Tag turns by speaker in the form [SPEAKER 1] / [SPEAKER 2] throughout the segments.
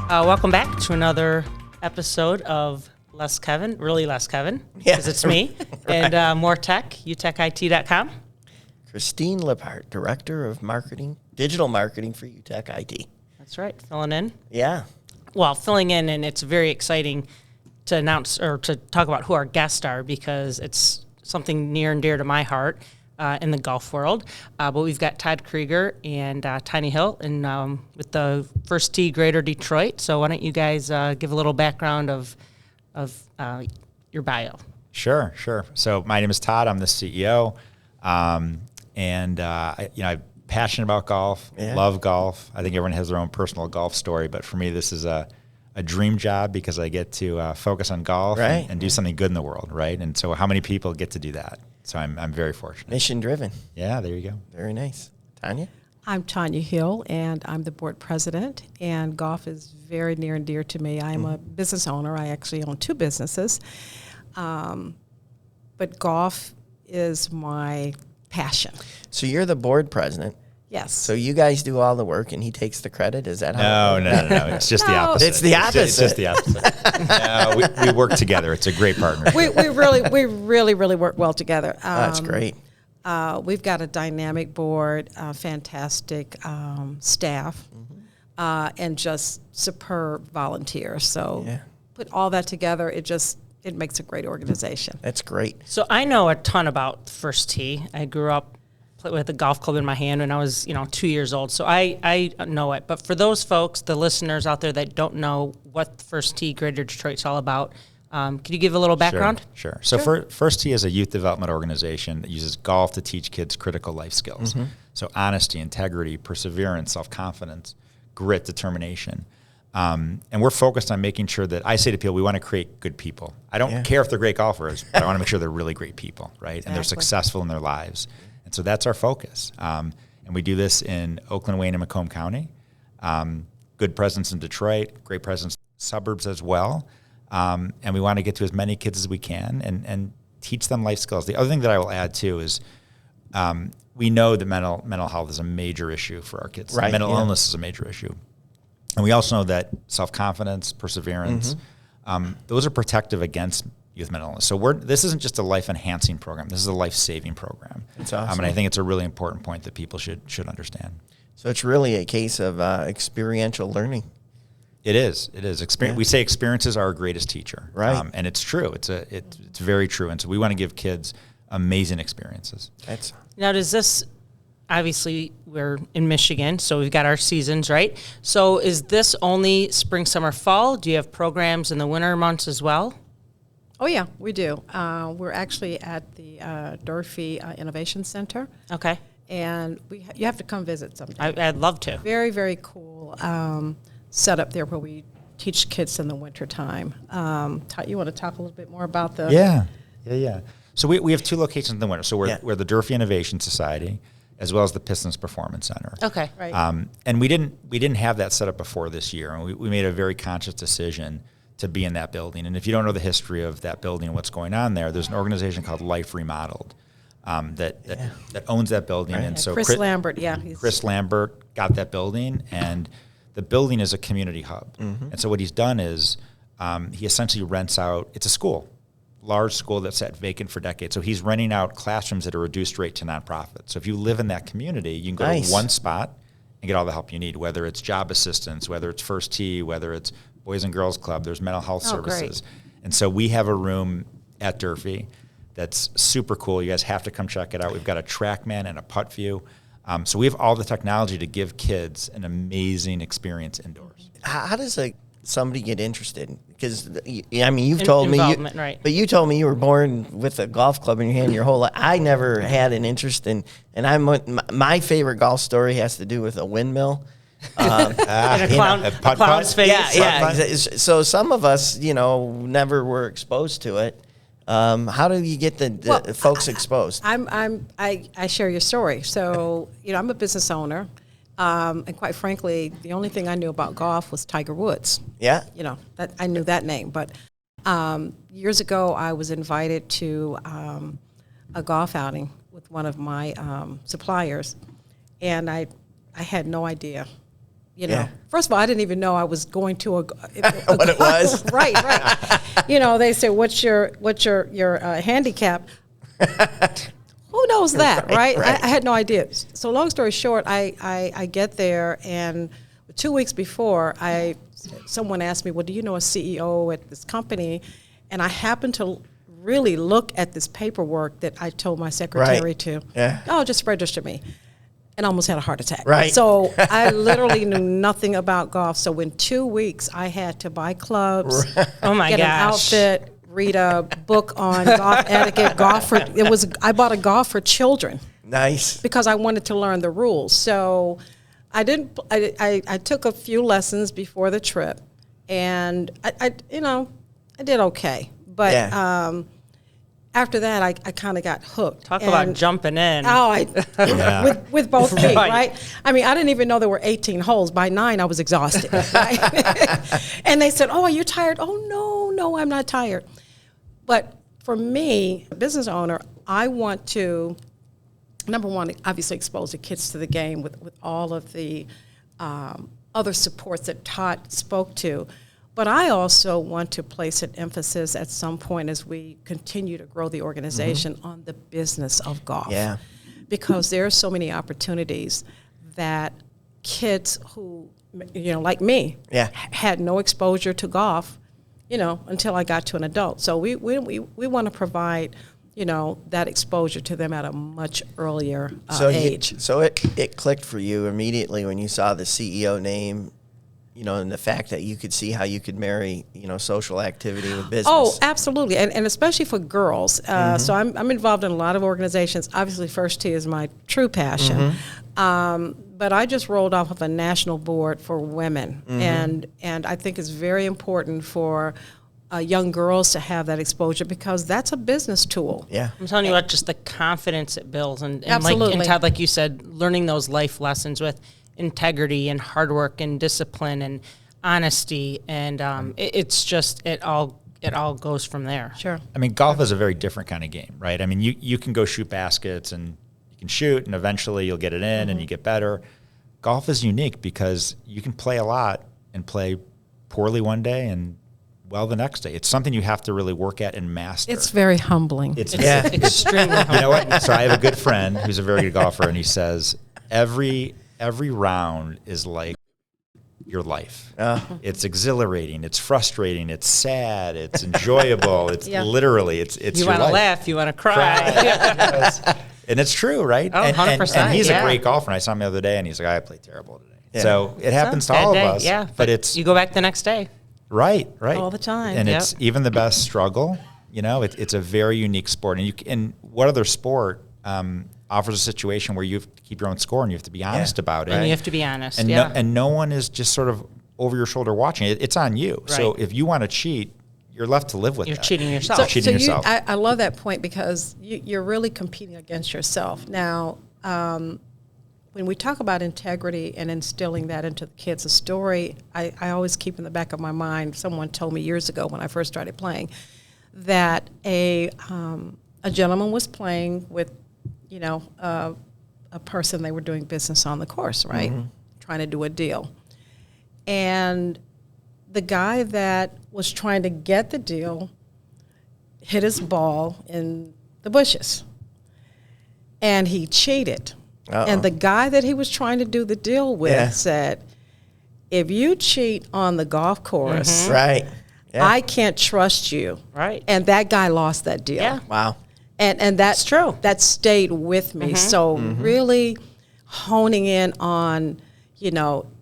[SPEAKER 1] Welcome back to another episode of Less Kevin, really Less Kevin, because it's me,
[SPEAKER 2] Right.
[SPEAKER 1] and more tech, UTECIT.com.
[SPEAKER 2] Christine Liphart, Director of Marketing, Digital Marketing for UTEC IT.
[SPEAKER 1] That's right, filling in.
[SPEAKER 2] Yeah.
[SPEAKER 1] Well, filling in, and it's very exciting to announce or to talk about who our guests are because it's something near and dear to my heart in the golf world. But we've got Todd Krieger and Tanya Hill with the First Tee Greater Detroit. So why don't you guys give a little background of your bio?
[SPEAKER 3] Sure. So my name is Todd. I'm the CEO, I'm passionate about golf.
[SPEAKER 2] Yeah.
[SPEAKER 3] Love golf. I think everyone has their own personal golf story, but for me, this is a dream job because I get to focus on golf
[SPEAKER 2] Right.
[SPEAKER 3] and do something good in the world, right? And so, how many people get to do that? So I'm very fortunate.
[SPEAKER 2] Mission driven.
[SPEAKER 3] Yeah, there you go.
[SPEAKER 2] Very nice. Tanya?
[SPEAKER 4] I'm Tanya Hill, and I'm the board president, and golf is very near and dear to me. I'm a business owner. I actually own two businesses, but golf is my passion.
[SPEAKER 2] So you're the board president.
[SPEAKER 4] Yes.
[SPEAKER 2] So you guys do all the work and he takes the credit? Is that how?
[SPEAKER 3] No. It's just the
[SPEAKER 4] No.
[SPEAKER 3] opposite.
[SPEAKER 2] It's the opposite.
[SPEAKER 3] It's just the opposite. No, we work together. It's a great partnership.
[SPEAKER 4] we really work well together.
[SPEAKER 2] That's great.
[SPEAKER 4] We've got a dynamic board, fantastic staff, and just superb volunteers. So
[SPEAKER 2] Yeah.
[SPEAKER 4] put all that together, it makes a great organization.
[SPEAKER 2] That's great.
[SPEAKER 1] So I know a ton about First Tee. I grew up with a golf club in my hand when I was 2 years old. So I know it. But for those folks, the listeners out there that don't know what First Tee Greater Detroit's all about, could you give a little background?
[SPEAKER 3] Sure. So First Tee is a youth development organization that uses golf to teach kids critical life skills. So honesty, integrity, perseverance, self-confidence, grit, determination. And we're focused on making sure that I say to people, we want to create good people. I don't care if they're great golfers, but I want to make sure they're really great people, right? And they're successful in their lives. And so that's our focus. And we do this in Oakland, Wayne, and Macomb County. Good presence in Detroit, great presence in suburbs as well. And we want to get to as many kids as we can and teach them life skills. The other thing that I will add too is we know that mental health is a major issue for our kids.
[SPEAKER 2] Right,
[SPEAKER 3] Mental illness is a major issue. And we also know that self-confidence, perseverance, those are protective against youth mental illness. So this isn't just a life-enhancing program. This is a life-saving program.
[SPEAKER 2] That's awesome.
[SPEAKER 3] And I think it's a really important point that people should understand.
[SPEAKER 2] So it's really a case of experiential learning.
[SPEAKER 3] It is. We say experiences are our greatest teacher.
[SPEAKER 2] Right.
[SPEAKER 3] And it's true. It's very true. And so we want to give kids amazing experiences.
[SPEAKER 1] Now, does this, obviously, we're in Michigan, so we've got our seasons, right? So is this only spring, summer, fall? Do you have programs in the winter months as well?
[SPEAKER 4] Oh, yeah, we do. We're actually at the Durfee Innovation Center.
[SPEAKER 1] Okay.
[SPEAKER 4] And you have to come visit sometime.
[SPEAKER 1] I'd love to.
[SPEAKER 4] Very, very cool setup there where we teach kids in the wintertime. You want to talk a little bit more about the...
[SPEAKER 3] Yeah. So we have two locations in the winter. So we're the Durfee Innovation Society as well as the Pistons Performance Center.
[SPEAKER 1] Okay.
[SPEAKER 4] Right.
[SPEAKER 3] And we didn't have that set up before this year. And we made a very conscious decision to be in that building. And if you don't know the history of that building and what's going on there's an organization called Life Remodeled that owns that building.
[SPEAKER 2] Right.
[SPEAKER 3] And so
[SPEAKER 4] Chris Lambert,
[SPEAKER 3] Chris Lambert got that building, and the building is a community hub. And so what he's done is he essentially rents out, it's a school, large school that's sat vacant for decades. So he's renting out classrooms at a reduced rate to nonprofits. So if you live in that community, you can go to one spot and get all the help you need, whether it's job assistance, whether it's First Tee, whether it's Boys and Girls Club, there's mental health services.
[SPEAKER 4] Great.
[SPEAKER 3] And so we have a room at Durfee that's super cool. You guys have to come check it out. We've got a TrackMan and a putt view. So we have all the technology to give kids an amazing experience indoors.
[SPEAKER 2] How does somebody get interested? Because you've told me,
[SPEAKER 1] right.
[SPEAKER 2] But you told me you were born with a golf club in your hand your whole life. I never had an interest in, and my favorite golf story has to do with a windmill.
[SPEAKER 1] In a clown's face.
[SPEAKER 2] Yeah. So some of us, never were exposed to it. How do you get the folks exposed?
[SPEAKER 4] I share your story. So, I'm a business owner. And quite frankly, the only thing I knew about golf was Tiger Woods.
[SPEAKER 2] Yeah.
[SPEAKER 4] That I knew that name. But years ago, I was invited to a golf outing with one of my suppliers, and I had no idea.
[SPEAKER 2] Yeah.
[SPEAKER 4] First of all, I didn't even know I was going to
[SPEAKER 2] what it was.
[SPEAKER 4] Right. They say, "What's your handicap?" Who knows that, right? I had no idea. So long story short, I get there, and 2 weeks before, someone asked me, "Well, do you know a CEO at this company?" And I happened to really look at this paperwork that I told my secretary to.
[SPEAKER 2] Yeah.
[SPEAKER 4] Oh, just register me. And almost had a heart attack.
[SPEAKER 2] Right.
[SPEAKER 4] So I literally knew nothing about golf. So in 2 weeks, I had to buy clubs,
[SPEAKER 1] Oh my
[SPEAKER 4] get
[SPEAKER 1] gosh.
[SPEAKER 4] an outfit, read a book on golf etiquette. I bought a golf for children
[SPEAKER 2] Nice.
[SPEAKER 4] because I wanted to learn the rules. So I took a few lessons before the trip, and I did okay. But
[SPEAKER 2] Yeah.
[SPEAKER 4] after that, I kind of got hooked.
[SPEAKER 1] Talk about jumping in.
[SPEAKER 4] Oh, with both feet,
[SPEAKER 1] Right.
[SPEAKER 4] right? I mean, I didn't even know there were 18 holes. By 9, I was exhausted, right? And they said, "Oh, are you tired?" "Oh, no, I'm not tired." But for me, a business owner, I want to, number one, obviously expose the kids to the game with all of the other supports that Todd spoke to. But I also want to place an emphasis at some point as we continue to grow the organization on the business of golf.
[SPEAKER 2] Yeah.
[SPEAKER 4] Because there are so many opportunities that kids who, like me,
[SPEAKER 2] Yeah.
[SPEAKER 4] had no exposure to golf, until I got to an adult. So we want to provide, that exposure to them at a much earlier age.
[SPEAKER 2] So it clicked for you immediately when you saw the CEO name, and the fact that you could see how you could marry, social activity with business.
[SPEAKER 4] Oh, absolutely, and especially for girls. So I'm involved in a lot of organizations. Obviously, First Tee is my true passion. But I just rolled off of a national board for women, and I think it's very important for young girls to have that exposure because that's a business tool.
[SPEAKER 2] Yeah.
[SPEAKER 1] I'm telling you what, just the confidence it builds. And
[SPEAKER 4] Absolutely.
[SPEAKER 1] Todd, like you said, learning those life lessons with integrity and hard work and discipline and honesty. And it's just, it all goes from there.
[SPEAKER 4] Sure.
[SPEAKER 3] I mean, golf is a very different kind of game, right? I mean, you can go shoot baskets and you can shoot and eventually you'll get it in and you get better. Golf is unique because you can play a lot and play poorly one day and well the next day. It's something you have to really work at and master.
[SPEAKER 4] It's very humbling.
[SPEAKER 3] It's
[SPEAKER 1] Extremely humble.
[SPEAKER 3] You know what? So I have a good friend who's a very good golfer, and he says every round is like your life. It's exhilarating. It's frustrating. It's sad. It's enjoyable. It's literally it's
[SPEAKER 1] You
[SPEAKER 3] your
[SPEAKER 1] want to
[SPEAKER 3] life.
[SPEAKER 1] laugh, you want to cry.
[SPEAKER 3] Yes. And it's true, right?
[SPEAKER 1] Oh, 100%,
[SPEAKER 3] And he's
[SPEAKER 1] yeah.
[SPEAKER 3] a great golfer. And I saw him the other day, and he's like, I played terrible today. So it happens to
[SPEAKER 1] Bad
[SPEAKER 3] all
[SPEAKER 1] day,
[SPEAKER 3] of us.
[SPEAKER 1] yeah.
[SPEAKER 3] But it's
[SPEAKER 1] you go back the next day.
[SPEAKER 3] right.
[SPEAKER 4] All the time.
[SPEAKER 3] And
[SPEAKER 1] Yep.
[SPEAKER 3] it's even the best struggle. It's a very unique sport. And what other sport offers a situation where you have to keep your own score and you have to be honest about it?
[SPEAKER 1] And you have to be honest.
[SPEAKER 3] And
[SPEAKER 1] yeah.
[SPEAKER 3] no one is just sort of over your shoulder watching it. It's on you. So
[SPEAKER 1] Right.
[SPEAKER 3] if you want to cheat, you're left to live with
[SPEAKER 1] You're
[SPEAKER 3] that.
[SPEAKER 1] cheating yourself.
[SPEAKER 3] cheating yourself.
[SPEAKER 4] I love that point because you're really competing against yourself. Now, when we talk about integrity and instilling that into the kids, a story I always keep in the back of my mind, someone told me years ago when I first started playing, that a gentleman was playing with, a person they were doing business on the course, right? Trying to do a deal. And the guy that was trying to get the deal hit his ball in the bushes. And he cheated. And the guy that he was trying to do the deal with said, if you cheat on the golf course,
[SPEAKER 2] Right. Yeah.
[SPEAKER 4] I can't trust you.
[SPEAKER 1] Right.
[SPEAKER 4] And that guy lost that deal.
[SPEAKER 1] Yeah.
[SPEAKER 2] Wow.
[SPEAKER 4] And that's
[SPEAKER 1] true.
[SPEAKER 4] That stayed with me. So really honing in on,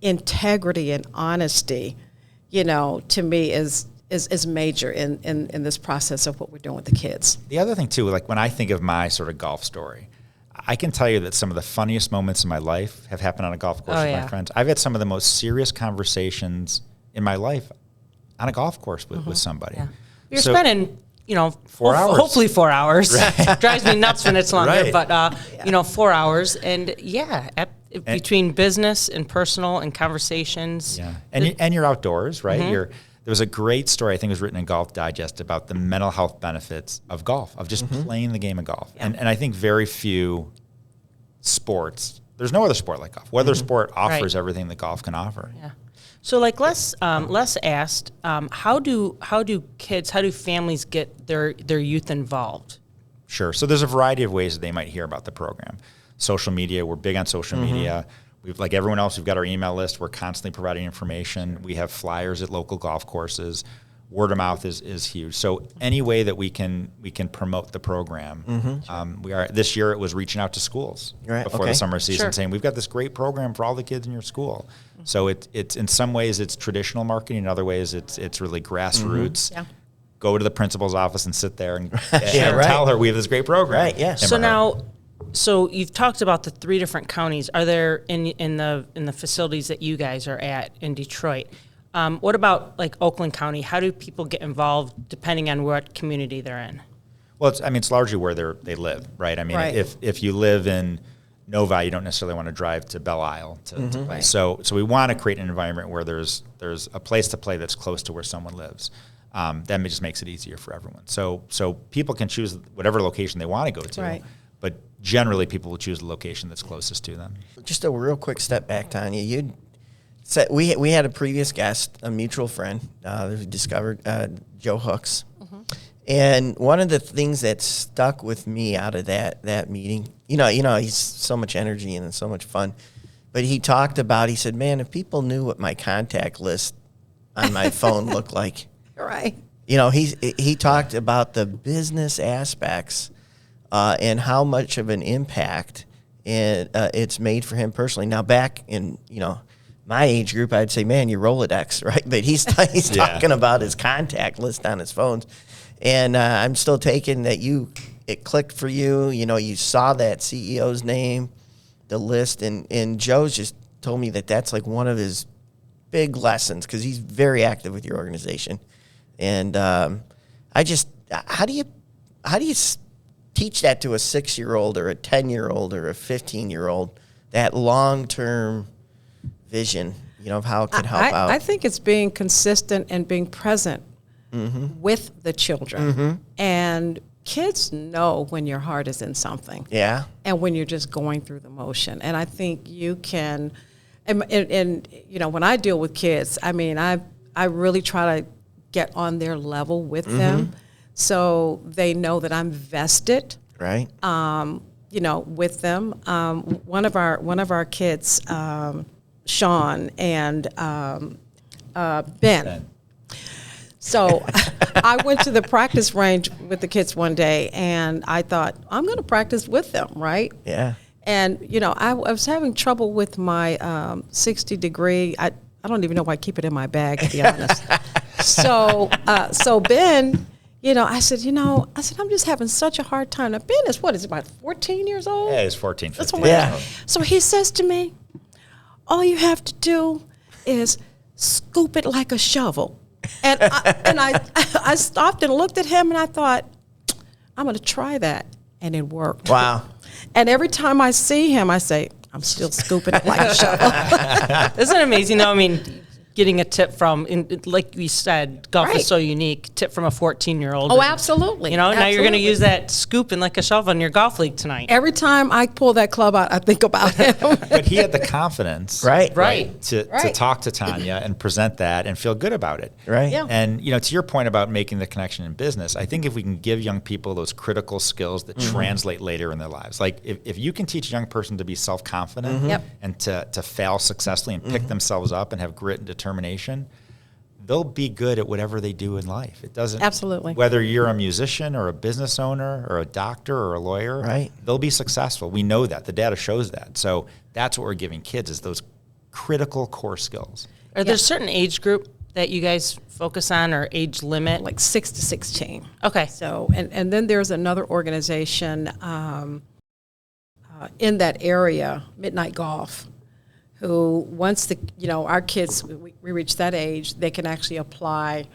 [SPEAKER 4] integrity and honesty, to me is major in this process of what we're doing with the kids.
[SPEAKER 3] The other thing too, like when I think of my sort of golf story, I can tell you that some of the funniest moments in my life have happened on a golf course with my friends. I've had some of the most serious conversations in my life on a golf course with somebody.
[SPEAKER 1] Yeah. You're spending
[SPEAKER 3] hours.
[SPEAKER 1] Hopefully 4 hours. Drives me nuts when it's longer,
[SPEAKER 3] Right.
[SPEAKER 1] but 4 hours. And between business and personal and conversations.
[SPEAKER 3] Yeah, and you're outdoors, right? There was a great story, I think it was written in Golf Digest, about the mental health benefits of golf, of just playing the game of golf. Yeah. And I think very few sports, there's no other sport like golf. What other sport offers everything that golf can offer?
[SPEAKER 1] Yeah. So like Les asked, how do families get their youth involved?
[SPEAKER 3] Sure. So there's a variety of ways that they might hear about the program. Social media, we're big on social media. We've, like everyone else, we've got our email list. We're constantly providing information. We have flyers at local golf courses. Word of mouth is huge. So any way that we can promote the program, we are. This year it was reaching out to schools before the summer season, saying we've got this great program for all the kids in your school. So it's in some ways it's traditional marketing, in other ways it's really grassroots. Yeah. Go to the principal's office and sit there and tell her we have this great program.
[SPEAKER 2] Right. Yeah.
[SPEAKER 1] So you've talked about the 3 different counties. Are there in the facilities that you guys are at in Detroit? What about like Oakland County? How do people get involved depending on what community they're in?
[SPEAKER 3] Well, it's largely where they live, right? I mean, if you live in Novi, you don't necessarily want to drive to Belle Isle to play. So we want to create an environment where there's a place to play that's close to where someone lives. That just makes it easier for everyone. So people can choose whatever location they want to go to, but generally people will choose the location that's closest to them.
[SPEAKER 2] Just a real quick step back, Tanya. You said we had a previous guest, a mutual friend, that we discovered, Joe Hooks. And one of the things that stuck with me out of that meeting, he's so much energy and so much fun. But he said, man, if people knew what my contact list on my phone looked like.
[SPEAKER 4] Right.
[SPEAKER 2] He talked about the business aspects and how much of an impact it's made for him personally. Now, back in, my age group, I'd say, man, your Rolodex, right? But he's talking about his contact list on his phones. And I'm still taking that it clicked for you. You saw that CEO's name, the list, and Joe's just told me that that's like one of his big lessons because he's very active with your organization. And how do you teach that to a 6-year-old or a 10-year-old or a 15-year-old, that long-term vision, of how it could help out?
[SPEAKER 4] I think it's being consistent and being present with the children. And kids know when your heart is in something. Yeah. And when you're just going through the motion. And I think you can, and when I deal with kids, I mean, I really try to get on their level with them so they know that I'm vested. Right. With them. One of our kids, Sean and Ben. So I went to the practice range with the kids one day, and I thought, I'm going to practice with them, right? Yeah. And, I was having trouble with my 60 degree. I don't even know why I keep it in my bag, to be honest. So Ben, I said, I'm just having such a hard time. Now, Ben is, about 14 years old?
[SPEAKER 3] Yeah, he's 14, 15.
[SPEAKER 4] Yeah. So he says to me, all you have to do is scoop it like a shovel. And I stopped and looked at him, and I thought, I'm going to try that. And it worked. Wow. And every time I see him, I say, I'm still scooping it like a shovel.
[SPEAKER 1] Isn't it amazing, though? I mean, getting a tip from, like we said, golf is so unique, tip from a 14-year-old.
[SPEAKER 4] Oh, absolutely.
[SPEAKER 1] Now you're going to use that scooping like a shovel in your golf league tonight.
[SPEAKER 4] Every time I pull that club out, I think about him.
[SPEAKER 3] But he had the confidence to talk to Tanya and present that and feel good about it. Right. Yeah. And, to your point about making the connection in business, I think if we can give young people those critical skills that translate later in their lives, like if you can teach a young person to be self-confident and to fail successfully and pick themselves up and have grit and determination, they'll be good at whatever they do in life. It doesn't whether you're a musician or a business owner or a doctor or a lawyer, they'll be successful. We know that. The data shows that. So that's what we're giving kids, is those critical core skills.
[SPEAKER 1] Are there a certain age group that you guys focus on, or age limit?
[SPEAKER 4] Like 6 to 16.
[SPEAKER 1] Okay.
[SPEAKER 4] So and then there's another organization in that area, Midnight Golf, who once our kids, we reach that age, they can actually apply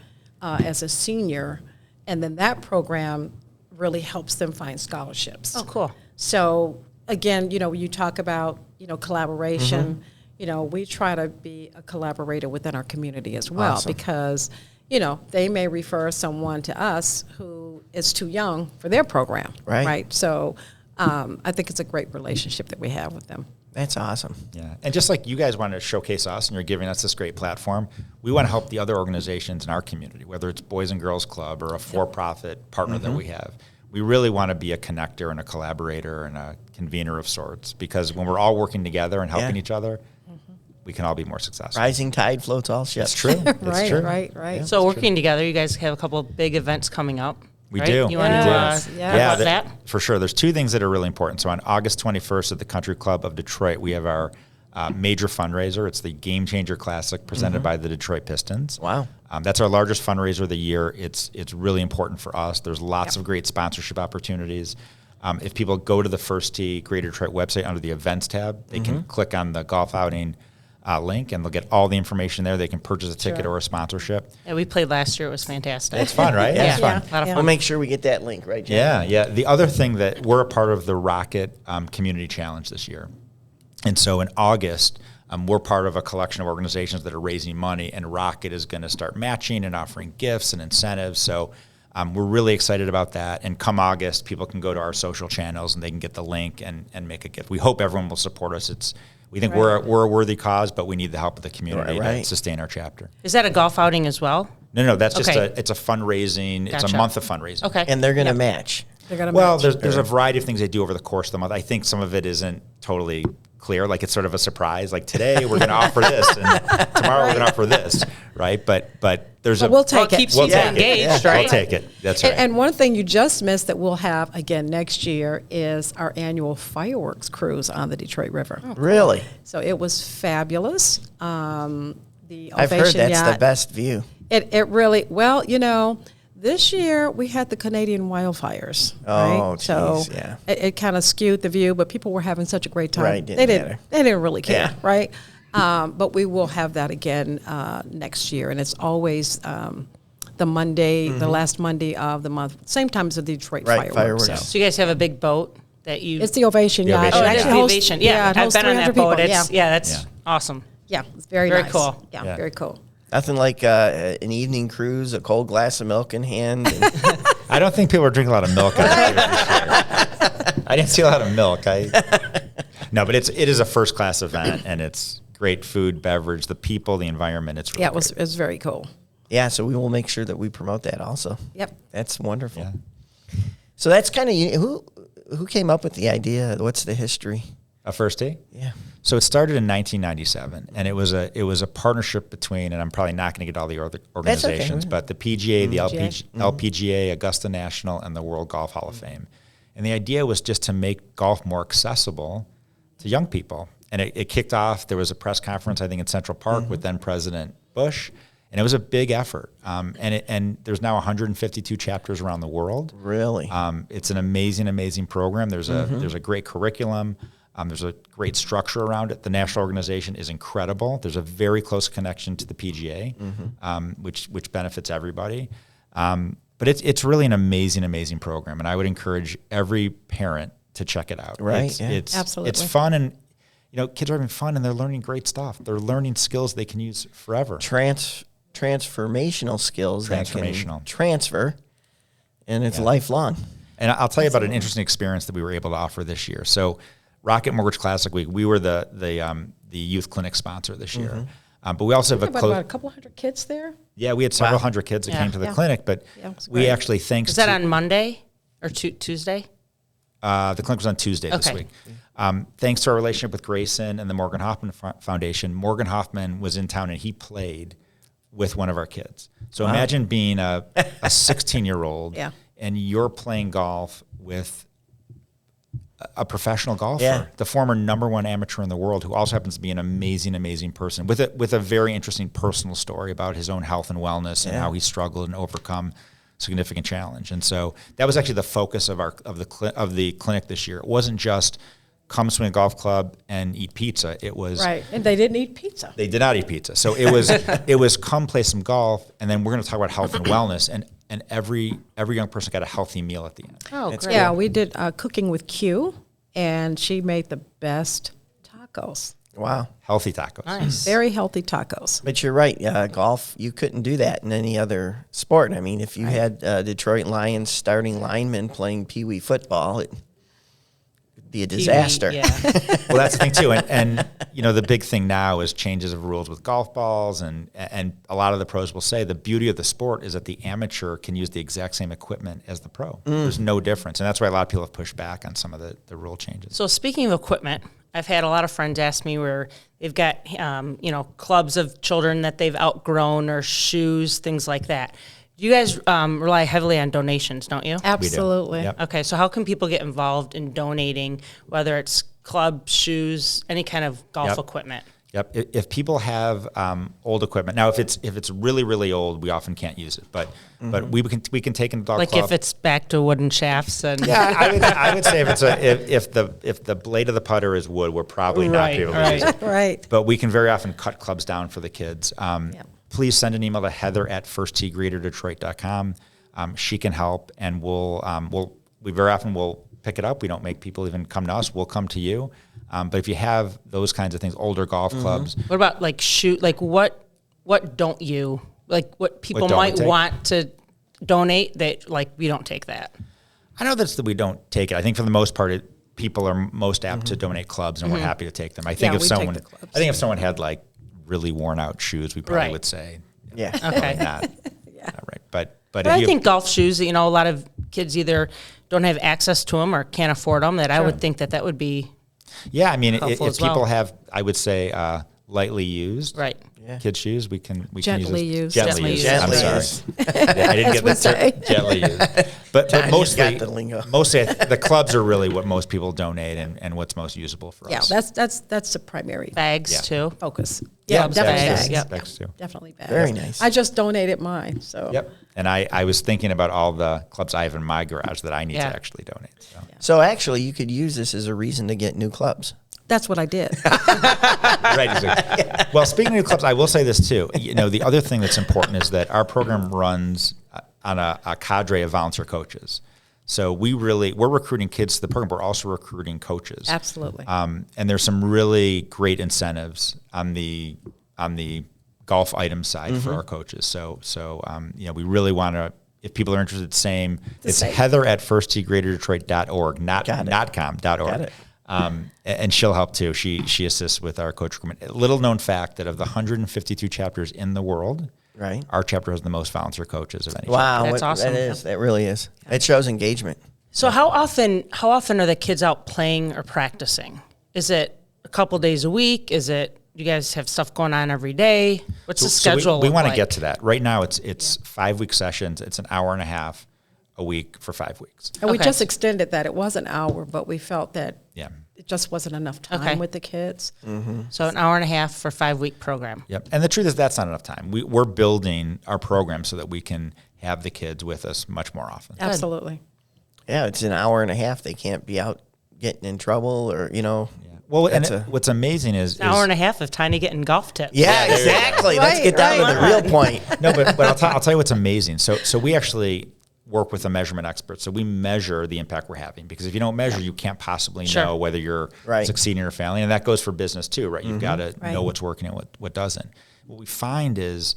[SPEAKER 4] as a senior and then that program really helps them find scholarships.
[SPEAKER 1] Oh, cool.
[SPEAKER 4] So again, you talk about, collaboration, we try to be a collaborator within our community as well.
[SPEAKER 2] Awesome.
[SPEAKER 4] Because, they may refer someone to us who is too young for their program.
[SPEAKER 2] Right.
[SPEAKER 4] So I think it's a great relationship that we have with them.
[SPEAKER 2] That's awesome.
[SPEAKER 3] Yeah, and just like you guys want to showcase us and you're giving us this great platform, we want to help the other organizations in our community, whether it's Boys and Girls Club or a for-profit partner that we have. We really want to be a connector and a collaborator and a convener of sorts, because when we're all working together and helping each other, we can all be more successful.
[SPEAKER 2] Rising tide floats all ships.
[SPEAKER 3] It's true. It's
[SPEAKER 4] Right,
[SPEAKER 3] true.
[SPEAKER 4] right.
[SPEAKER 1] So working together, you guys have a couple of big events coming up.
[SPEAKER 3] We
[SPEAKER 1] right?
[SPEAKER 3] do.
[SPEAKER 1] You want to
[SPEAKER 4] Yes,
[SPEAKER 1] talk
[SPEAKER 4] yes.
[SPEAKER 1] about
[SPEAKER 3] that,
[SPEAKER 1] that?
[SPEAKER 3] for sure. There's two things that are really important. So on August 21st at the Country Club of Detroit, we have our major fundraiser. It's the Game Changer Classic presented by the Detroit Pistons.
[SPEAKER 2] Wow.
[SPEAKER 3] That's our largest fundraiser of the year. It's really important for us. There's lots of great sponsorship opportunities. If people go to the First Tee Greater Detroit website under the events tab, they can click on the golf outing link, and they'll get all the information there. They can purchase a ticket or a sponsorship.
[SPEAKER 1] Yeah, we played last year. It was fantastic.
[SPEAKER 3] It's fun, right?
[SPEAKER 1] Yeah,
[SPEAKER 3] It's fun.
[SPEAKER 1] a lot of
[SPEAKER 2] We'll
[SPEAKER 1] fun.
[SPEAKER 2] make sure we get that link, right, Jen?
[SPEAKER 3] Yeah. The other thing that we're a part of the Rocket Community Challenge this year. And so in August, we're part of a collection of organizations that are raising money, and Rocket is going to start matching and offering gifts and incentives. So we're really excited about that. And come August, people can go to our social channels and they can get the link and make a gift. We hope everyone will support us. We think we're a worthy cause, but we need the help of the community to sustain our chapter.
[SPEAKER 1] Is that a golf outing as well?
[SPEAKER 3] No, that's just
[SPEAKER 1] Okay.
[SPEAKER 3] it's a fundraising. It's
[SPEAKER 1] Gotcha.
[SPEAKER 3] a month of fundraising.
[SPEAKER 1] Okay.
[SPEAKER 2] And they're going to match.
[SPEAKER 4] They're gonna
[SPEAKER 3] Well,
[SPEAKER 4] match.
[SPEAKER 3] there's a variety of things they do over the course of the month. I think some of it isn't totally clear. Like it's sort of a surprise. Like today we're going to offer this, and tomorrow we're going to offer this, right? But there's
[SPEAKER 4] But we'll take it.
[SPEAKER 1] keeps
[SPEAKER 3] We'll
[SPEAKER 1] you
[SPEAKER 3] take it.
[SPEAKER 1] engaged,
[SPEAKER 3] We'll
[SPEAKER 1] right?
[SPEAKER 3] take it. That's right.
[SPEAKER 4] And one thing you just missed that we'll have again next year is our annual fireworks cruise on the Detroit River.
[SPEAKER 2] Really?
[SPEAKER 4] So it was fabulous. The
[SPEAKER 2] I've heard
[SPEAKER 4] Ovation
[SPEAKER 2] that's
[SPEAKER 4] Yacht,
[SPEAKER 2] the best view.
[SPEAKER 4] It really, well, this year we had the Canadian wildfires.
[SPEAKER 2] Oh,
[SPEAKER 4] right? So
[SPEAKER 2] geez, yeah.
[SPEAKER 4] it kind of skewed the view, but people were having such a great time.
[SPEAKER 2] Right,
[SPEAKER 4] They
[SPEAKER 2] didn't matter.
[SPEAKER 4] They didn't really care,
[SPEAKER 2] Yeah.
[SPEAKER 4] right? But we will have that again next year, and it's always the Monday, the last Monday of the month, same time as the Detroit
[SPEAKER 2] Right,
[SPEAKER 4] fireworks.
[SPEAKER 2] fireworks.
[SPEAKER 1] So you guys have a big boat that you.
[SPEAKER 4] It's the Ovation
[SPEAKER 3] The
[SPEAKER 4] Yacht.
[SPEAKER 3] Ovation
[SPEAKER 1] oh,
[SPEAKER 3] Yacht.
[SPEAKER 1] it is
[SPEAKER 4] actually
[SPEAKER 1] the
[SPEAKER 4] hosts-
[SPEAKER 1] Ovation. Yeah,
[SPEAKER 4] it
[SPEAKER 1] I've
[SPEAKER 4] hosts
[SPEAKER 1] been on
[SPEAKER 4] 300
[SPEAKER 1] that boat.
[SPEAKER 4] people.
[SPEAKER 1] It's that's awesome.
[SPEAKER 4] Yeah, it's very
[SPEAKER 1] Very
[SPEAKER 4] nice.
[SPEAKER 1] cool.
[SPEAKER 4] Yeah, very cool.
[SPEAKER 2] Nothing like an evening cruise, a cold glass of milk in hand. And
[SPEAKER 3] I don't think people are drinking a lot of milk on the this year. I didn't see a lot of milk. No, but it is a first class event, and it's great food, beverage, the people, the environment. It's really
[SPEAKER 4] Yeah, it was very cool.
[SPEAKER 2] yeah, so we will make sure that we promote that also.
[SPEAKER 4] Yep.
[SPEAKER 2] That's wonderful.
[SPEAKER 3] Yeah.
[SPEAKER 2] So that's kind of who came up with the idea? What's the history?
[SPEAKER 3] A First Tee?
[SPEAKER 2] Yeah.
[SPEAKER 3] So it started in 1997, and it was a partnership between, and I'm probably not going to get all the organizations, but the PGA, the LPGA, Augusta National, and the World Golf Hall of Fame. And the idea was just to make golf more accessible to young people. And it kicked off. There was a press conference, I think, in Central Park with then President Bush, and it was a big effort. And there's now 152 chapters around the world.
[SPEAKER 2] Really?
[SPEAKER 3] It's an amazing program. There's a great curriculum. There's a great structure around it. The national organization is incredible. There's a very close connection to the PGA, which benefits everybody. But it's really an amazing program, and I would encourage every parent to check it out.
[SPEAKER 2] Right,
[SPEAKER 3] It's,
[SPEAKER 2] yeah.
[SPEAKER 3] it's
[SPEAKER 4] Absolutely.
[SPEAKER 3] fun, and kids are having fun, and they're learning great stuff. They're learning skills they can use forever.
[SPEAKER 2] Transformational skills that can
[SPEAKER 3] Transformational.
[SPEAKER 2] transfer, and it's lifelong.
[SPEAKER 3] And I'll tell you about an interesting experience that we were able to offer this year. So, Rocket Mortgage Classic Week, we were the youth clinic sponsor this year. But we also have
[SPEAKER 4] About a couple hundred kids there.
[SPEAKER 3] Yeah, we had several hundred kids that came to the
[SPEAKER 4] Yeah.
[SPEAKER 3] clinic, but
[SPEAKER 4] Yeah, it was
[SPEAKER 3] we
[SPEAKER 4] great.
[SPEAKER 3] actually, thanks
[SPEAKER 1] Is that
[SPEAKER 3] to
[SPEAKER 1] on Monday or Tuesday?
[SPEAKER 3] the clinic was on Tuesday this
[SPEAKER 1] Okay.
[SPEAKER 3] week. Thanks to our relationship with Grayson and the Morgan Hoffman Foundation, Morgan Hoffman was in town and he played with one of our kids. So imagine being a 16-year-old
[SPEAKER 4] Yeah.
[SPEAKER 3] and you're playing golf with a professional golfer,
[SPEAKER 2] Yeah.
[SPEAKER 3] the former #1 amateur in the world, who also happens to be an amazing person with a very interesting personal story about his own health and wellness and how he struggled and overcome significant challenge. And so that was actually the focus of the clinic this year. It wasn't just come swing a golf club and eat pizza. It was
[SPEAKER 4] Right, and they didn't eat pizza.
[SPEAKER 3] they did not eat pizza. So it was come play some golf, and then we're going to talk about health and wellness. And and every young person got a healthy meal at the end.
[SPEAKER 1] Oh,
[SPEAKER 2] That's
[SPEAKER 1] great.
[SPEAKER 4] Yeah, we did cooking with Q, and she made the best tacos.
[SPEAKER 2] Wow.
[SPEAKER 3] Healthy tacos.
[SPEAKER 1] Nice.
[SPEAKER 4] Very healthy tacos.
[SPEAKER 2] But you're right. Golf, you couldn't do that in any other sport. I mean, if you had Detroit Lions starting linemen playing Pee Wee football, it'd be a disaster.
[SPEAKER 1] Yeah.
[SPEAKER 3] Well, that's the thing too, and the big thing now is changes of rules with golf balls, and a lot of the pros will say the beauty of the sport is that the amateur can use the exact same equipment as the pro. There's no difference, and that's why a lot of people have pushed back on some of the rule changes.
[SPEAKER 1] So speaking of equipment, I've had a lot of friends ask me where they've got, clubs of children that they've outgrown or shoes, things like that. You guys rely heavily on donations, don't you?
[SPEAKER 4] Absolutely.
[SPEAKER 3] Yep.
[SPEAKER 1] Okay, so how can people get involved in donating, whether it's clubs, shoes, any kind of golf equipment?
[SPEAKER 3] Yep. If people have old equipment, now if it's really really old, we often can't use it. But we can take in the dog
[SPEAKER 1] Like
[SPEAKER 3] club.
[SPEAKER 1] if it's back to wooden shafts and
[SPEAKER 3] Yeah, I would say if the blade of the putter is wood, we're probably not able to use it.
[SPEAKER 4] Right.
[SPEAKER 3] But we can very often cut clubs down for the kids. Please send an email to heather@firsttgraderdetroit.com. She can help, and we very often will pick it up. We don't make people even come to us. We'll come to you. But if you have those kinds of things, older golf clubs.
[SPEAKER 1] What about like shoot? Like what don't you like? What people
[SPEAKER 3] What don't we
[SPEAKER 1] might
[SPEAKER 3] take?
[SPEAKER 1] want to donate that like we don't take that.
[SPEAKER 3] I know that we don't take it. I think for the most part, people are most apt to donate clubs, and we're happy to take them. I think
[SPEAKER 4] Yeah,
[SPEAKER 3] if
[SPEAKER 4] we take
[SPEAKER 3] someone,
[SPEAKER 4] the clubs.
[SPEAKER 3] I think if someone had like really worn out shoes, we probably
[SPEAKER 1] Right.
[SPEAKER 3] would say,
[SPEAKER 2] Yeah.
[SPEAKER 1] Okay.
[SPEAKER 3] not right. But
[SPEAKER 1] But
[SPEAKER 3] if
[SPEAKER 1] I
[SPEAKER 3] you,
[SPEAKER 1] think golf shoes, a lot of kids either don't have access to them or can't afford them. That I would think that would be
[SPEAKER 3] yeah, I mean, if
[SPEAKER 1] helpful as
[SPEAKER 3] people
[SPEAKER 1] well.
[SPEAKER 3] have, I would say, lightly used,
[SPEAKER 1] right.
[SPEAKER 3] kids shoes, we can
[SPEAKER 4] Gently
[SPEAKER 3] use
[SPEAKER 4] used.
[SPEAKER 3] Gently used. I'm
[SPEAKER 2] Gently
[SPEAKER 3] sorry.
[SPEAKER 2] used.
[SPEAKER 3] Yeah, I didn't get
[SPEAKER 4] we
[SPEAKER 3] the term
[SPEAKER 4] say.
[SPEAKER 3] gently used. But
[SPEAKER 2] Tanya's
[SPEAKER 3] mostly,
[SPEAKER 2] got the lingo.
[SPEAKER 3] the clubs are really what most people donate and what's most usable for
[SPEAKER 4] Yeah,
[SPEAKER 3] us.
[SPEAKER 4] that's the primary
[SPEAKER 1] Bags
[SPEAKER 3] Yeah.
[SPEAKER 1] too.
[SPEAKER 4] focus.
[SPEAKER 1] Yeah,
[SPEAKER 4] Yeah, definitely
[SPEAKER 1] bags.
[SPEAKER 4] bags.
[SPEAKER 1] Yep.
[SPEAKER 3] Bags too.
[SPEAKER 4] Definitely bags.
[SPEAKER 2] Very nice.
[SPEAKER 4] I just donated mine. So
[SPEAKER 3] Yep. And I was thinking about all the clubs I have in my garage that I need
[SPEAKER 1] Yeah.
[SPEAKER 3] to actually donate. So.
[SPEAKER 2] So actually, you could use this as a reason to get new clubs.
[SPEAKER 4] that's what I did.
[SPEAKER 3] Right. Exactly. Well, speaking of clubs, I will say this too. The other thing that's important is that our program runs on a cadre of volunteer coaches. So we're recruiting kids to the program. We're also recruiting coaches.
[SPEAKER 4] Absolutely.
[SPEAKER 3] And there's some really great incentives on the golf item side for our coaches. So we really want to. If people are interested, it's
[SPEAKER 4] same.
[SPEAKER 3] Heather@firsttgraderdetroit.org, not
[SPEAKER 2] Got it.
[SPEAKER 3] .com.org.
[SPEAKER 2] Got it.
[SPEAKER 3] And she'll help too. She assists with our coach recruitment. A little known fact that of the 152 chapters in the world,
[SPEAKER 2] Right.
[SPEAKER 3] our chapter has the most volunteer coaches of any.
[SPEAKER 2] Wow.
[SPEAKER 1] That's awesome.
[SPEAKER 2] That is. That really is. It shows engagement.
[SPEAKER 1] So how often are the kids out playing or practicing? Is it a couple days a week? Is it you guys have stuff going on every day? What's the schedule?
[SPEAKER 3] we
[SPEAKER 1] look
[SPEAKER 3] want to
[SPEAKER 1] like?
[SPEAKER 3] get to that. Right now, it's 5-week sessions. It's an hour and a half a week for 5 weeks.
[SPEAKER 4] And we
[SPEAKER 1] Okay.
[SPEAKER 4] just extended that. It was an hour, but we felt that
[SPEAKER 3] Yeah.
[SPEAKER 4] it just wasn't enough time
[SPEAKER 1] Okay.
[SPEAKER 4] with the kids.
[SPEAKER 1] So an hour and a half for 5-week program.
[SPEAKER 3] Yep. And the truth is that's not enough time. We're building our program so that we can have the kids with us much more often.
[SPEAKER 4] Absolutely.
[SPEAKER 2] Yeah, it's an hour and a half. They can't be out getting in trouble or.
[SPEAKER 3] Well, and
[SPEAKER 2] That's
[SPEAKER 3] what's amazing is
[SPEAKER 1] An hour and a half of Tiny getting golf tips.
[SPEAKER 2] Yeah, exactly. Let's
[SPEAKER 4] Right,
[SPEAKER 2] get down to
[SPEAKER 4] right.
[SPEAKER 2] the real point.
[SPEAKER 3] no, but I'll tell you what's amazing. So we actually work with a measurement expert. So we measure the impact we're having because if you don't measure, you can't possibly
[SPEAKER 1] Sure.
[SPEAKER 3] know whether you're
[SPEAKER 2] Right.
[SPEAKER 3] succeeding or failing. And that goes for business too, right? You've got to
[SPEAKER 4] Right.
[SPEAKER 3] know what's working and what doesn't. What we find is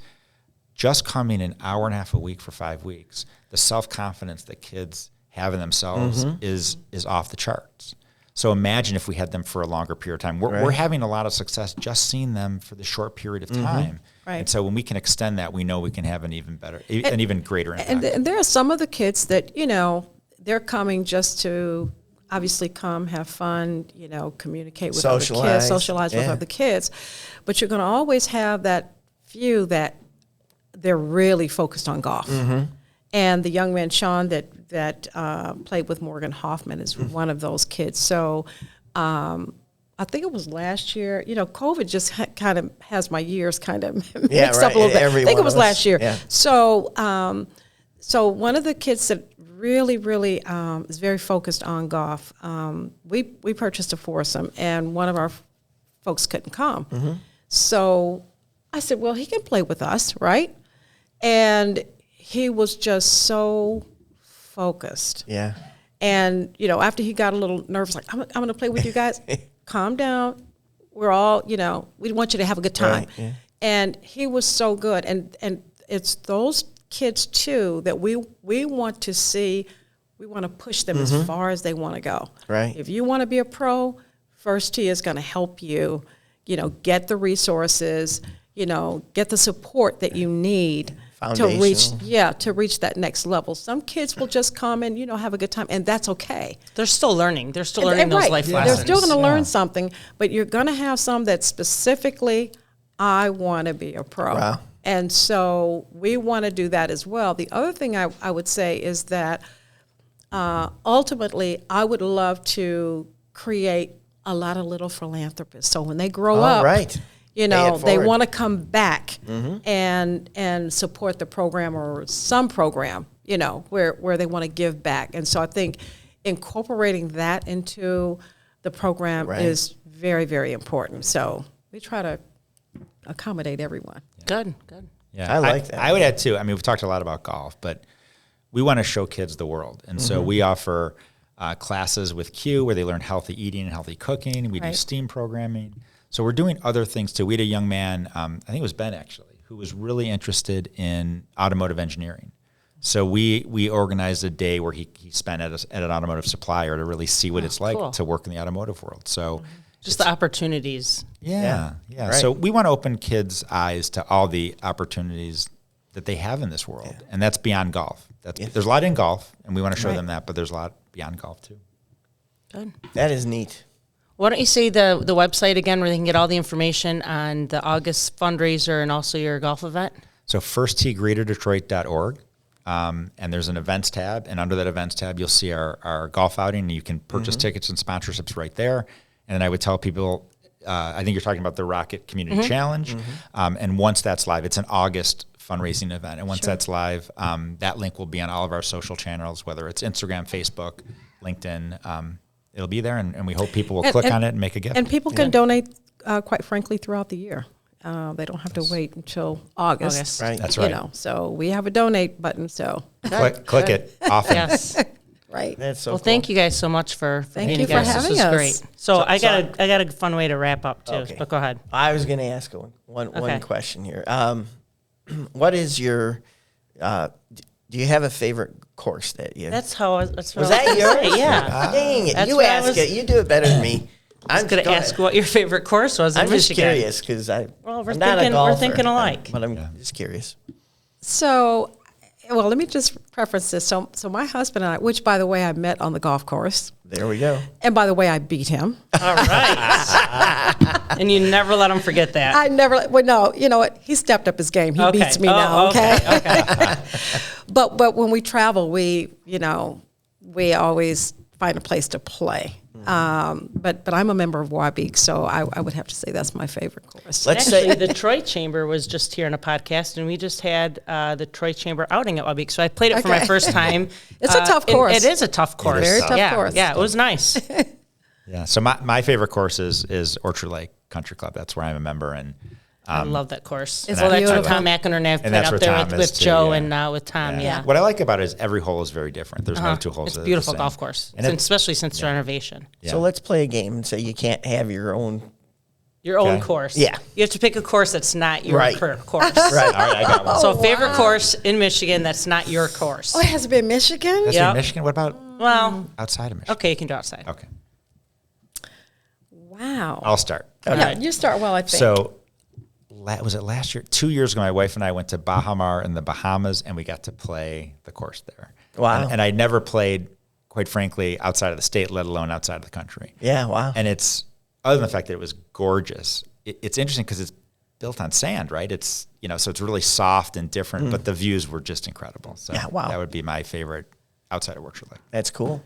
[SPEAKER 3] just coming an hour and a half a week for 5 weeks, the self-confidence that kids have in themselves is off the charts. So imagine if we had them for a longer period of time. We're having a lot of success just seeing them for the short period of time.
[SPEAKER 4] Right.
[SPEAKER 3] And so when we can extend that, we know we can have an even greater impact.
[SPEAKER 4] And there are some of the kids that, they're coming just to obviously come, have fun, communicate with other
[SPEAKER 2] Socialize.
[SPEAKER 4] kids, socialize with
[SPEAKER 2] Yeah.
[SPEAKER 4] other kids. But you're going to always have that few that they're really focused on golf. And the young man, Sean, that played with Morgan Hoffman is one of those kids. So I think it was last year. COVID just kind of has my years kind of mixed
[SPEAKER 2] right.
[SPEAKER 4] up a little bit.
[SPEAKER 2] Every
[SPEAKER 4] I think
[SPEAKER 2] one
[SPEAKER 4] it was
[SPEAKER 2] of us.
[SPEAKER 4] last year.
[SPEAKER 2] Yeah.
[SPEAKER 4] So so one of the kids that really is very focused on golf, we purchased a foursome, and one of our folks couldn't come. So I said, well, he can play with us, right? And he was just so focused.
[SPEAKER 2] Yeah.
[SPEAKER 4] And, you know, after he got a little nervous, like, I'm going to play with you guys. Calm down. We're all, you know, we want you to have a good time.
[SPEAKER 2] Right, yeah.
[SPEAKER 4] And he was so good. And it's those kids, too, that we want to see. We want to push them as far as they want to go.
[SPEAKER 2] Right.
[SPEAKER 4] If you want to be a pro, First Tee is going to help you, you know, get the resources, you know, get the support that you need to reach that next level. Some kids will just come and, you know, have a good time, and that's okay.
[SPEAKER 1] They're still learning. They're still learning those life lessons.
[SPEAKER 4] They're still going to learn something, but you're going to have some that specifically, I want to be a pro.
[SPEAKER 2] Wow.
[SPEAKER 4] And so we want to do that as well. The other thing I would say is that ultimately, I would love to create a lot of little philanthropists. So when they grow up,
[SPEAKER 2] right.
[SPEAKER 4] you know, they want to come back and support the program or some program, you know, where they want to give back. And so I think incorporating that into the program is very, very important. So we try to accommodate everyone.
[SPEAKER 1] Good.
[SPEAKER 3] Yeah,
[SPEAKER 2] I like that.
[SPEAKER 3] I would add too. I mean, we've talked a lot about golf, but we want to show kids the world, and so we offer classes with Q where they learn healthy eating and healthy cooking. We do STEAM programming. So we're doing other things too. We had a young man, I think it was Ben actually, who was really interested in automotive engineering. So we organized a day where he spent at an automotive supplier to really see what it's like to work in the automotive world. So
[SPEAKER 1] just the opportunities.
[SPEAKER 3] Yeah.
[SPEAKER 2] Right.
[SPEAKER 3] So we want to open kids' eyes to all the opportunities that they have in this world, and that's beyond golf. There's a lot in golf, and we want to show them that, but there's a lot beyond golf too. Good.
[SPEAKER 2] That is neat.
[SPEAKER 1] Why don't you say the website again where they can get all the information on the August fundraiser and also your golf event?
[SPEAKER 3] So firstteegreaterdetroit.org, and there's an events tab, and under that events tab, you'll see our golf outing, and you can purchase tickets and sponsorships right there. And then I would tell people, I think you're talking about the Rocket Community Challenge, and once that's live, it's an August fundraising event, and once that's live, that link will be on all of our social channels, whether it's Instagram, Facebook, LinkedIn. It'll be there, and we hope people will click on it and make a gift.
[SPEAKER 4] And people can donate, quite frankly, throughout the year. They don't have to wait until August.
[SPEAKER 2] Right.
[SPEAKER 3] That's right.
[SPEAKER 4] You know, so we have a donate button. So
[SPEAKER 3] click it often.
[SPEAKER 1] Yes.
[SPEAKER 4] right.
[SPEAKER 2] That's so
[SPEAKER 1] Well,
[SPEAKER 2] cool.
[SPEAKER 1] thank you guys so much for
[SPEAKER 4] Thank
[SPEAKER 1] being
[SPEAKER 4] you for
[SPEAKER 1] guests.
[SPEAKER 4] having
[SPEAKER 1] This was
[SPEAKER 4] us.
[SPEAKER 1] great. So I got a fun way to wrap up too.
[SPEAKER 2] Okay.
[SPEAKER 1] But go ahead.
[SPEAKER 2] I was going to ask one question here. What is your? Do you have a favorite course that you?
[SPEAKER 1] That's how. That's what
[SPEAKER 2] Was
[SPEAKER 1] I
[SPEAKER 2] that
[SPEAKER 1] was gonna
[SPEAKER 2] yours?
[SPEAKER 1] say, yeah.
[SPEAKER 2] Dang it!
[SPEAKER 1] That's
[SPEAKER 2] You
[SPEAKER 1] what I
[SPEAKER 2] ask
[SPEAKER 1] was-
[SPEAKER 2] it. You do it better than me.
[SPEAKER 1] I was going to ask what your favorite course was in
[SPEAKER 2] I'm just
[SPEAKER 1] Michigan.
[SPEAKER 2] curious because
[SPEAKER 1] Well,
[SPEAKER 2] I'm not a
[SPEAKER 1] we're
[SPEAKER 2] golfer,
[SPEAKER 1] thinking alike.
[SPEAKER 2] But I'm just curious.
[SPEAKER 4] So, well, let me just preface this. So my husband and I, which by the way I met on the golf course,
[SPEAKER 2] There we go.
[SPEAKER 4] and by the way I beat him.
[SPEAKER 1] All right. And you never let them forget that.
[SPEAKER 4] I never. Well, no, you know what? He stepped up his game. He
[SPEAKER 1] Okay.
[SPEAKER 4] beats me
[SPEAKER 1] Oh,
[SPEAKER 4] now.
[SPEAKER 1] okay.
[SPEAKER 4] But when we travel, we always find a place to play. But I'm a member of Wabeek, so I would have to say that's my favorite course.
[SPEAKER 2] Let's
[SPEAKER 1] Actually,
[SPEAKER 2] say
[SPEAKER 1] the Troy Chamber was just here in a podcast, and we just had the Troy Chamber outing at Wabeek. So I played it for my
[SPEAKER 4] Okay.
[SPEAKER 1] first time.
[SPEAKER 4] It's a tough
[SPEAKER 1] and
[SPEAKER 4] course.
[SPEAKER 1] It is a tough course.
[SPEAKER 4] Very tough course.
[SPEAKER 1] Yeah, it was nice.
[SPEAKER 3] Yeah. So my favorite course is Orchard Lake Country Club. That's where I'm a member, and
[SPEAKER 1] I love that course.
[SPEAKER 4] It's
[SPEAKER 1] Well, that's where
[SPEAKER 4] beautiful.
[SPEAKER 1] Tom McInerney and I've played
[SPEAKER 3] that's
[SPEAKER 1] up
[SPEAKER 3] where
[SPEAKER 1] there
[SPEAKER 3] Tom is
[SPEAKER 1] with
[SPEAKER 3] too,
[SPEAKER 1] Joe
[SPEAKER 3] yeah.
[SPEAKER 1] and with Tom. Yeah.
[SPEAKER 3] What I like about it is every hole is very different. There's no two holes.
[SPEAKER 1] It's a
[SPEAKER 3] that are
[SPEAKER 1] beautiful
[SPEAKER 3] the same.
[SPEAKER 1] golf course,
[SPEAKER 3] And
[SPEAKER 1] especially since renovation.
[SPEAKER 2] so. Let's play a game and say you can't have your own.
[SPEAKER 1] Your own
[SPEAKER 3] Okay.
[SPEAKER 1] course.
[SPEAKER 2] Yeah.
[SPEAKER 1] You have to pick a course that's not your
[SPEAKER 2] Right.
[SPEAKER 1] course.
[SPEAKER 2] Right.
[SPEAKER 3] All right, I got one.
[SPEAKER 1] So favorite course in Michigan that's not your course.
[SPEAKER 4] Oh, it has to be in Michigan?
[SPEAKER 3] That's
[SPEAKER 1] Yep.
[SPEAKER 3] in Michigan. What about
[SPEAKER 1] Well,
[SPEAKER 3] outside of Michigan?
[SPEAKER 1] okay, you can do outside.
[SPEAKER 3] Okay.
[SPEAKER 4] Wow.
[SPEAKER 3] I'll start.
[SPEAKER 4] Yeah, you start well, I think.
[SPEAKER 3] So, was it last year? 2 years ago, my wife and I went to Baja Mar in the Bahamas, and we got to play the course there.
[SPEAKER 2] Wow.
[SPEAKER 3] And I'd never played, quite frankly, outside of the state, let alone outside of the country.
[SPEAKER 2] Yeah. Wow.
[SPEAKER 3] And it's, other than the fact that it was gorgeous, it's interesting because it's built on sand, right? It's, so it's really soft and different, but the views were just incredible. So
[SPEAKER 2] Yeah, wow.
[SPEAKER 3] that would be my favorite outside of Orchard Lake.
[SPEAKER 2] That's cool.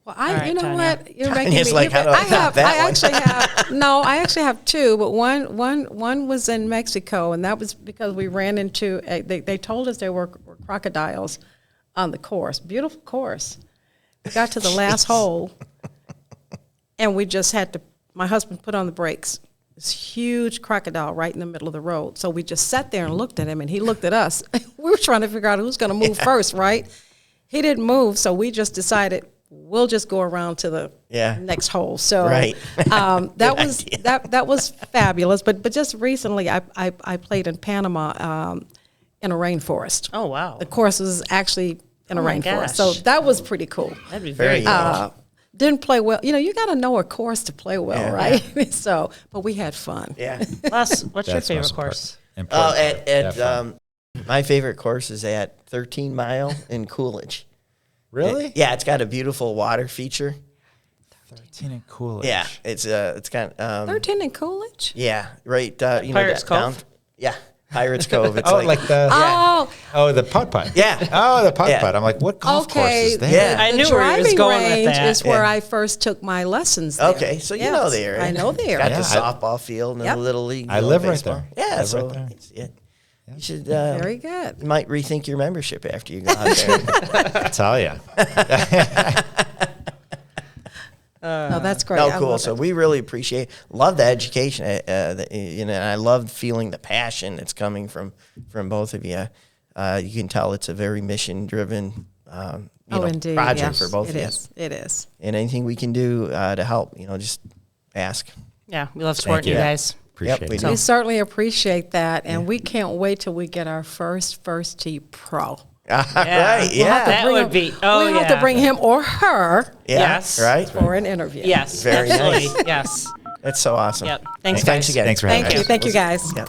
[SPEAKER 4] Well,
[SPEAKER 1] All right,
[SPEAKER 4] you know
[SPEAKER 1] Tanya.
[SPEAKER 4] what? You're making
[SPEAKER 2] Tanya's
[SPEAKER 4] me.
[SPEAKER 2] like, how do I top that
[SPEAKER 4] I
[SPEAKER 2] one?
[SPEAKER 4] actually have. No, I actually have two, but one was in Mexico, and that was because we ran into. They told us there were crocodiles on the course. Beautiful course. We got to the last hole, and we just had to. My husband put on the brakes this huge crocodile right in the middle of the road. So we just sat there and looked at him, and he looked at us. We were trying to figure out who's going to move first, right? He didn't move, so we just decided we'll just go around to the next hole. So
[SPEAKER 2] Right.
[SPEAKER 4] that was fabulous. But just recently, I played in Panama in a rainforest.
[SPEAKER 1] Oh, wow.
[SPEAKER 4] The course was actually in a
[SPEAKER 1] my
[SPEAKER 4] rainforest,
[SPEAKER 1] gosh.
[SPEAKER 4] so that was pretty cool.
[SPEAKER 1] That'd be
[SPEAKER 2] Very
[SPEAKER 1] very cool.
[SPEAKER 2] cool.
[SPEAKER 4] Didn't play well. You got to know a course to play well,
[SPEAKER 2] Yeah.
[SPEAKER 4] right? So, but we had fun.
[SPEAKER 2] Yeah.
[SPEAKER 1] Les, what's your
[SPEAKER 3] That's
[SPEAKER 1] favorite
[SPEAKER 3] most
[SPEAKER 1] course?
[SPEAKER 3] important.
[SPEAKER 2] At
[SPEAKER 3] Have fun.
[SPEAKER 2] my favorite course is at 13 Mile in Coolidge.
[SPEAKER 3] Really?
[SPEAKER 2] Yeah, it's got a beautiful water feature.
[SPEAKER 3] 13 and Coolidge.
[SPEAKER 2] Yeah, it's got
[SPEAKER 4] 13 in Coolidge?
[SPEAKER 2] yeah, right.
[SPEAKER 1] Pirates Cove?
[SPEAKER 2] Yeah, Pirates Cove. It's
[SPEAKER 3] Oh, like the the putt putt.
[SPEAKER 2] Yeah.
[SPEAKER 3] Oh, the putt
[SPEAKER 2] Yeah.
[SPEAKER 3] putt. I'm like, what golf course
[SPEAKER 4] Okay.
[SPEAKER 3] is that?
[SPEAKER 2] Yeah.
[SPEAKER 1] I
[SPEAKER 4] The
[SPEAKER 1] knew where he was
[SPEAKER 4] driving
[SPEAKER 1] going with
[SPEAKER 4] range
[SPEAKER 1] that.
[SPEAKER 4] is where
[SPEAKER 2] Yeah.
[SPEAKER 4] I first took my lessons there.
[SPEAKER 2] Okay, so you know the area.
[SPEAKER 4] I know the
[SPEAKER 2] It's
[SPEAKER 4] area.
[SPEAKER 2] got the
[SPEAKER 3] Yeah,
[SPEAKER 2] softball field and
[SPEAKER 4] Yep.
[SPEAKER 2] the little league.
[SPEAKER 3] I live right
[SPEAKER 2] baseball.
[SPEAKER 3] there.
[SPEAKER 2] Yeah,
[SPEAKER 3] Live
[SPEAKER 2] so
[SPEAKER 3] right there.
[SPEAKER 2] you should
[SPEAKER 4] Very good.
[SPEAKER 2] you might rethink your membership after you go out there.
[SPEAKER 3] I tell you.
[SPEAKER 4] No, that's great.
[SPEAKER 2] No,
[SPEAKER 4] I
[SPEAKER 2] cool.
[SPEAKER 4] love
[SPEAKER 2] So
[SPEAKER 4] it.
[SPEAKER 2] we really love the education. And I love feeling the passion that's coming from both of you. You can tell it's a very mission driven
[SPEAKER 4] Indeed,
[SPEAKER 2] project
[SPEAKER 4] yes,
[SPEAKER 2] for both of you.
[SPEAKER 4] It is.
[SPEAKER 2] And anything we can do to help, just ask.
[SPEAKER 1] Yeah, we love supporting you
[SPEAKER 3] you.
[SPEAKER 1] guys.
[SPEAKER 3] Appreciate
[SPEAKER 2] Yep, we
[SPEAKER 3] it.
[SPEAKER 2] do.
[SPEAKER 4] We certainly appreciate that, and we can't wait till we get our first tee pro.
[SPEAKER 2] Right?
[SPEAKER 1] We'll have to
[SPEAKER 2] Yeah.
[SPEAKER 1] That would be- oh,
[SPEAKER 4] we'll have
[SPEAKER 1] yeah.
[SPEAKER 4] to bring him or her
[SPEAKER 2] Yeah.
[SPEAKER 1] Yes.
[SPEAKER 2] Right.
[SPEAKER 4] for an interview.
[SPEAKER 1] Yes,
[SPEAKER 2] Very
[SPEAKER 1] absolutely.
[SPEAKER 2] nice.
[SPEAKER 1] Yes.
[SPEAKER 2] That's so awesome.
[SPEAKER 1] Yep. Thanks,
[SPEAKER 2] Thanks
[SPEAKER 1] guys.
[SPEAKER 2] again.
[SPEAKER 3] Thanks for having
[SPEAKER 4] Thank
[SPEAKER 3] us.
[SPEAKER 4] you. Thank you, guys.
[SPEAKER 2] Yep.